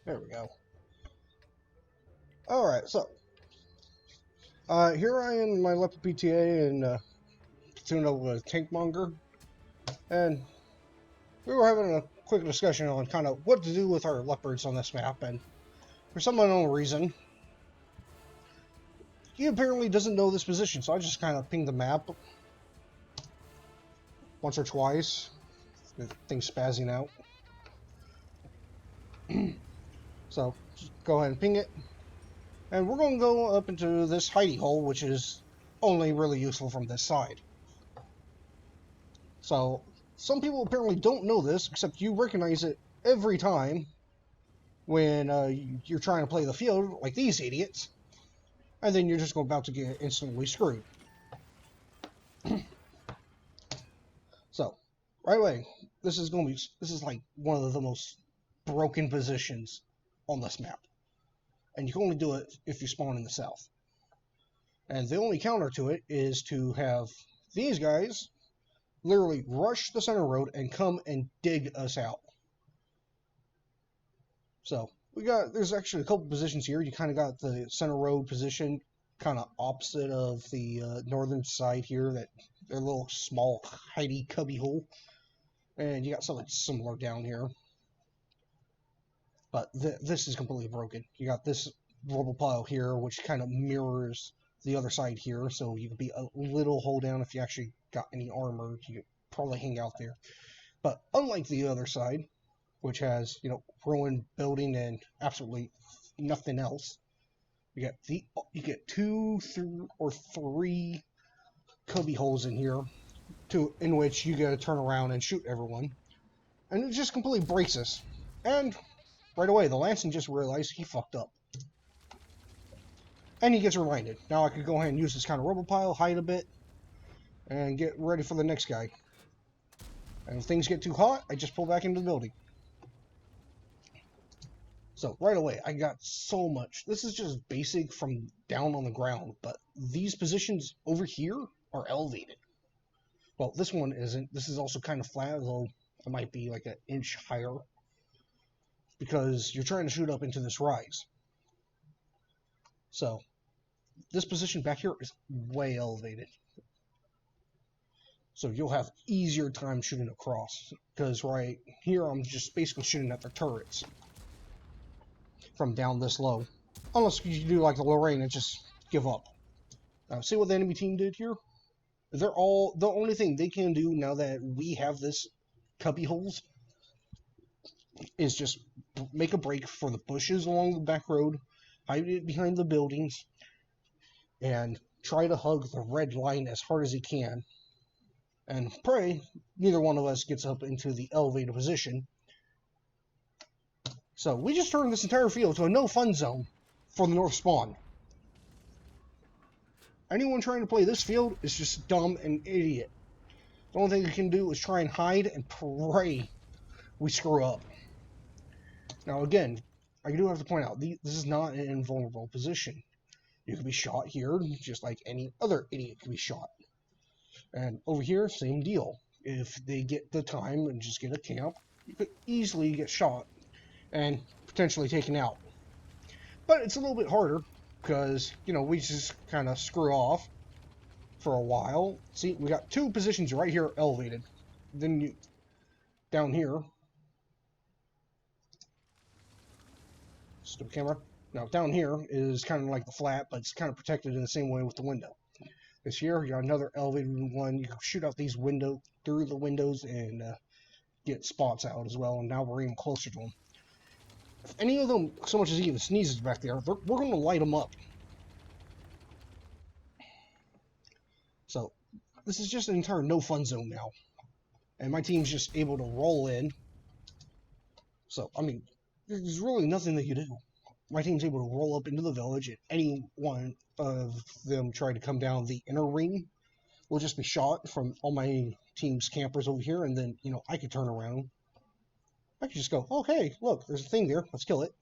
There we go. Alright, so. Here I am in my Leopard PTA and platoon up with Tankmonger. And we were having a quick discussion on kind of what to do with our Leopards on this map. And for some unknown reason, he apparently doesn't know this position. So I just kind of pinged the map once or twice. The thing's spazzing out. So just go ahead and ping it. And we're going to go up into this hidey hole, which is only really useful from this side. So, some people apparently don't know this, except you recognize it every time when you're trying to play the field, like these idiots, and then you're just about to get instantly screwed. So, right away, this is like one of the most broken positions on this map. And you can only do it if you spawn in the south. And the only counter to it is to have these guys literally rush the center road and come and dig us out. So, there's actually a couple positions here. You kind of got the center road position kind of opposite of the northern side here, their little small, hidey cubby hole. And you got something similar down here. But this is completely broken. You got this rubble pile here, which kind of mirrors the other side here, so you could be a little hold down if you actually got any armor. You could probably hang out there. But unlike the other side, which has, ruined building and absolutely nothing else, you get two or three cubby holes in here, in which you got to turn around and shoot everyone, and it just completely breaks us. And right away, the Lansing just realized he fucked up. And he gets reminded. Now I could go ahead and use this kind of rubble pile, hide a bit, and get ready for the next guy. And if things get too hot, I just pull back into the building. So right away, I got so much. This is just basic from down on the ground, but these positions over here are elevated. Well, this one isn't. This is also kind of flat, though it might be like an inch higher, because you're trying to shoot up into this rise. So, this position back here is way elevated. So you'll have easier time shooting across, because right here I'm just basically shooting at the turrets from down this low. Unless you do like the Lorraine and just give up. See what the enemy team did here? The only thing they can do now that we have this cubby holes is just make a break for the bushes along the back road, hide it behind the buildings, and try to hug the red line as hard as he can. And pray neither one of us gets up into the elevated position. So we just turned this entire field to a no-fun zone for the north spawn. Anyone trying to play this field is just dumb and idiot. The only thing you can do is try and hide and pray we screw up. Now again, I do have to point out, this is not an invulnerable position. You can be shot here, just like any other idiot can be shot. And over here, same deal. If they get the time and just get a camp, you could easily get shot and potentially taken out. But it's a little bit harder, because, we just kind of screw off for a while. See, we got two positions right here elevated. Then down here, stupid camera. Now down here is kind of like the flat, but it's kind of protected in the same way with the window. This here, you got another elevated one. You can shoot out these through the windows and get spots out as well. And now we're even closer to them. If any of them so much as even sneezes back there, we're going to light them up. So this is just an entire no-fun zone now. And my team's just able to roll in. So, I mean, there's really nothing that you do. My team's able to roll up into the village, and any one of them try to come down the inner ring will just be shot from all my team's campers over here, and then, I could turn around. I could just go, oh, hey, look, there's a thing there, let's kill it.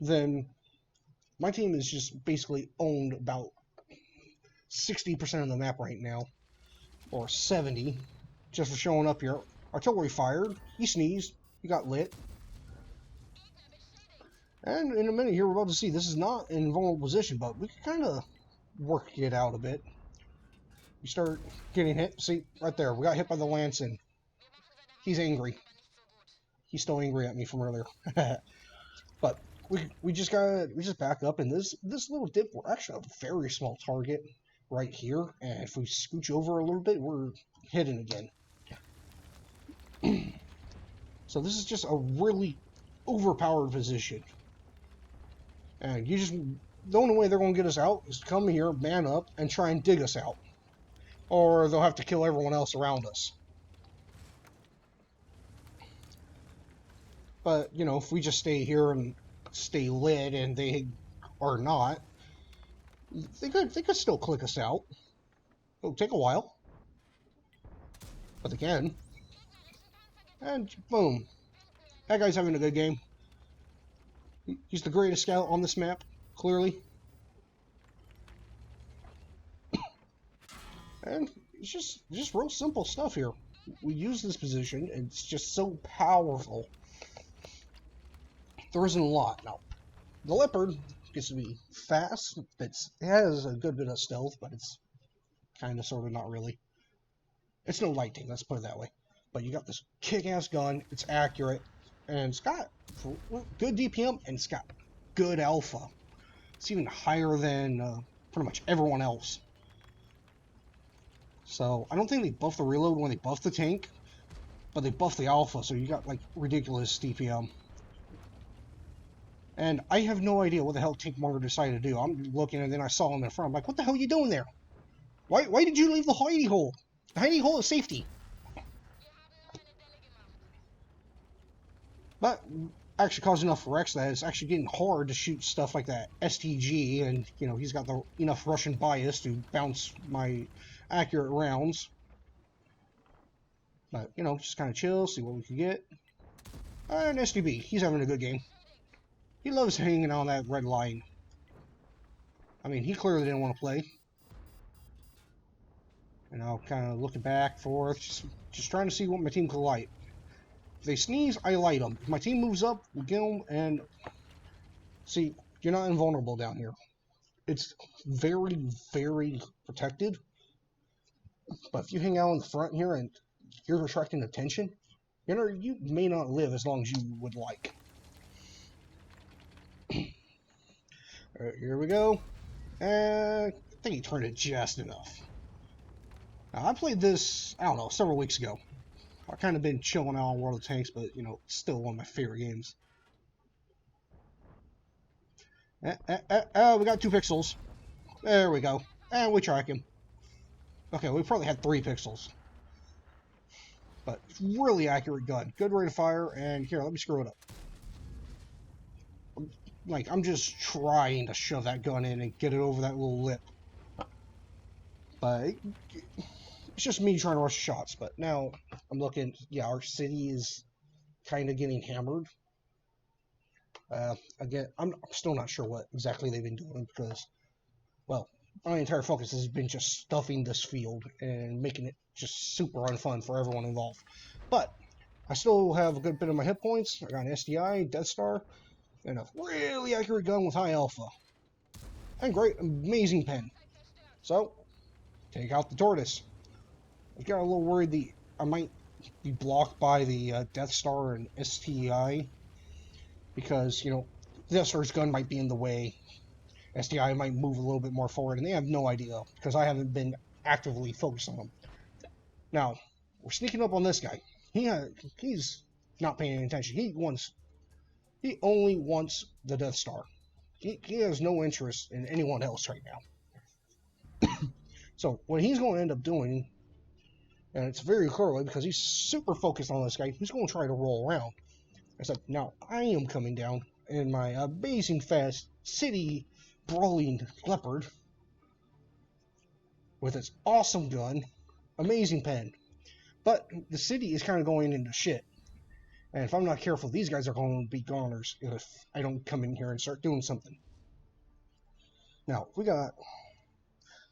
Then, my team is just basically owned about 60% of the map right now, or 70, just for showing up here. Artillery fired, he sneezed, he got lit. And in a minute here, we're about to see this is not an invulnerable position, but we can kind of work it out a bit. We start getting hit. See, right there, we got hit by the lance, and he's angry. He's still angry at me from earlier. But we just back up, and this little dip, we're actually a very small target right here, and if we scooch over a little bit, we're hidden again. So this is just a really overpowered position. And the only way they're going to get us out is to come here, man up, and try and dig us out. Or they'll have to kill everyone else around us. But, you know, if we just stay here and stay lit and they are not, they could still click us out. It'll take a while. But they can. And boom. That guy's having a good game. He's the greatest scout on this map, clearly. And it's just real simple stuff here. We use this position, and it's just so powerful. There isn't a lot. Now, the leopard gets to be fast. It has a good bit of stealth, but it's kind of, sort of, not really. It's no light tank, let's put it that way. But you got this kick-ass gun, it's accurate, and it's got good DPM, and it's got good alpha. It's even higher than pretty much everyone else. So, I don't think they buffed the reload when they buffed the tank, but they buffed the alpha, so you got, like, ridiculous DPM. And I have no idea what the hell Tankmonger decided to do. I'm looking, and then I saw him in front. I'm like, what the hell are you doing there? Why did you leave the hidey hole? The hidey hole is safety. But actually caused enough wrecks that it's actually getting hard to shoot stuff like that STG, and, you know, he's got enough Russian bias to bounce my accurate rounds. But, you know, just kind of chill, see what we can get. And STB, he's having a good game. He loves hanging on that red line. I mean, he clearly didn't want to play. And I'll kind of looking back, forth, just trying to see what my team can light. If they sneeze, I light them. If my team moves up, we get them, and... See, you're not invulnerable down here. It's very, very protected. But if you hang out in the front here and you're attracting attention, you know, you may not live as long as you would like. Alright, here we go. And I think he turned it just enough. Now, I played this, I don't know, several weeks ago. I've kind of been chilling out on World of Tanks, but, you know, it's still one of my favorite games. We got 2 pixels. There we go. And we track him. Okay, we probably had 3 pixels. But really accurate gun. Good rate of fire, and here, let me screw it up. Like, I'm just trying to shove that gun in and get it over that little lip. But it's just me trying to rush shots. But now I'm looking, yeah, our city is kind of getting hammered. Again, I'm still not sure what exactly they've been doing because, well, my entire focus has been just stuffing this field and making it just super unfun for everyone involved. But I still have a good bit of my hit points. I got an SDI, Death Star, and a really accurate gun with high alpha. And great, amazing pen. So, take out the tortoise. I got a little worried I might be blocked by the Death Star and STI. Because, you know, Death Star's gun might be in the way. STI might move a little bit more forward, and they have no idea, because I haven't been actively focused on them. Now, we're sneaking up on this guy. He's not paying any attention. He only wants the Death Star. He has no interest in anyone else right now. So, what he's going to end up doing, and it's very clearly because he's super focused on this guy, he's going to try to roll around. I said, now I am coming down in my amazing fast city brawling leopard with its awesome gun, amazing pen. But the city is kind of going into shit. And if I'm not careful, these guys are going to be goners if I don't come in here and start doing something. Now, we got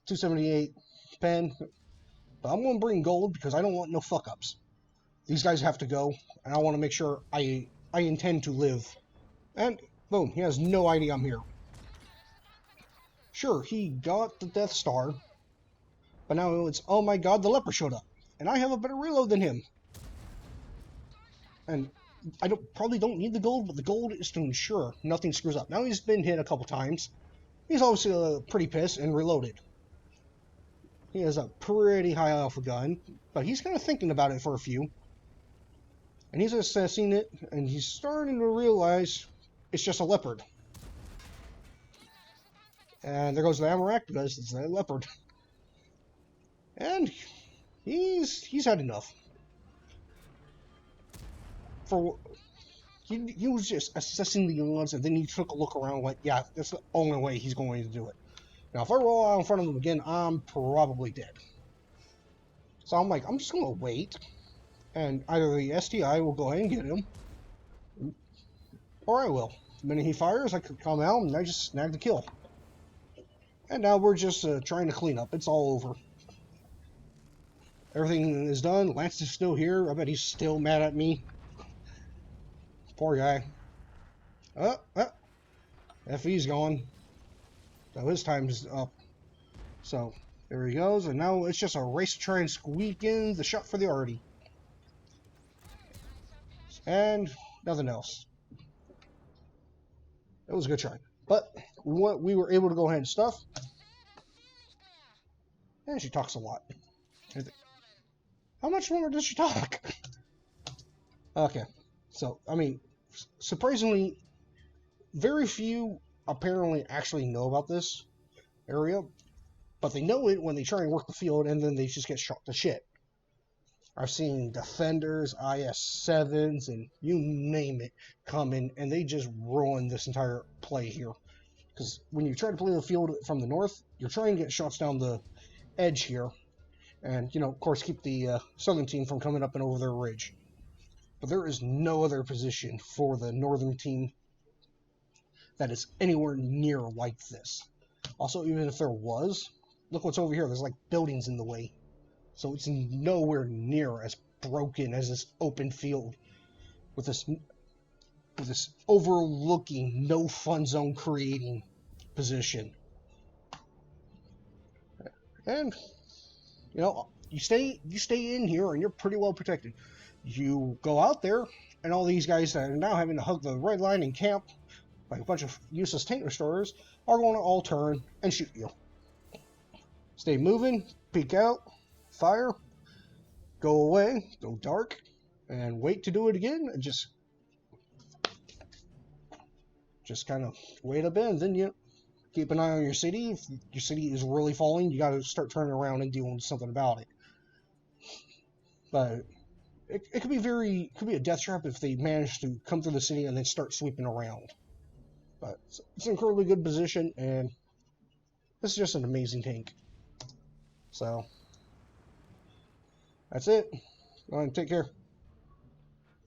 278 pen, but I'm going to bring gold because I don't want no fuck-ups. These guys have to go, and I want to make sure I intend to live. And Boom, he has no idea I'm here. Sure, he got the Death Star, but now it's, oh my god, the leper showed up. And I have a better reload than him. And I probably don't need the gold, but the gold is to ensure nothing screws up. Now he's been hit a couple times. He's obviously pretty pissed and reloaded. He has a pretty high alpha gun, but he's kind of thinking about it for a few. And he's assessing it, and he's starting to realize it's just a leopard. And there goes the Amarak, because it's a leopard. And he's had enough. He was just assessing the odds, and then he took a look around like, yeah, that's the only way he's going to do it. Now, if I roll out in front of him again, I'm probably dead. So I'm like, I'm just going to wait, and either the STI will go ahead and get him, or I will. The minute he fires, I could come out, and I just snag the kill. And now we're just trying to clean up. It's all over. Everything is done. Lance is still here. I bet he's still mad at me. Poor guy. FE's gone. So his time is up. So there he goes. And now it's just a race to try and squeak in the shot for the arty. And nothing else. It was a good try. But we were able to go ahead and stuff. And she talks a lot. How much longer does she talk? Okay. So, I mean, surprisingly, very few apparently actually know about this area, but they know it when they try and work the field, and then they just get shot to shit. I've seen Defenders, IS-7s, and you name it come in, and they just ruin this entire play here. Because when you try to play the field from the north, you're trying to get shots down the edge here, and, of course, keep the southern team from coming up and over their ridge. But there is no other position for the northern team that is anywhere near like this. Also, even if there was, look what's over here. There's like buildings in the way. So it's nowhere near as broken as this open field with this overlooking, no fun zone creating position. And, you stay in here and you're pretty well protected. You go out there, and all these guys that are now having to hug the red line and camp, like a bunch of useless tank restorers, are going to all turn and shoot you. Stay moving, peek out, fire, go away, go dark, and wait to do it again, and just kind of wait a bit, and then keep an eye on your city. If your city is really falling, you got to start turning around and doing something about it. But it could be a death trap if they manage to come through the city and then start sweeping around. But it's an incredibly good position, and this is just an amazing tank. So, that's it. Go ahead and take care.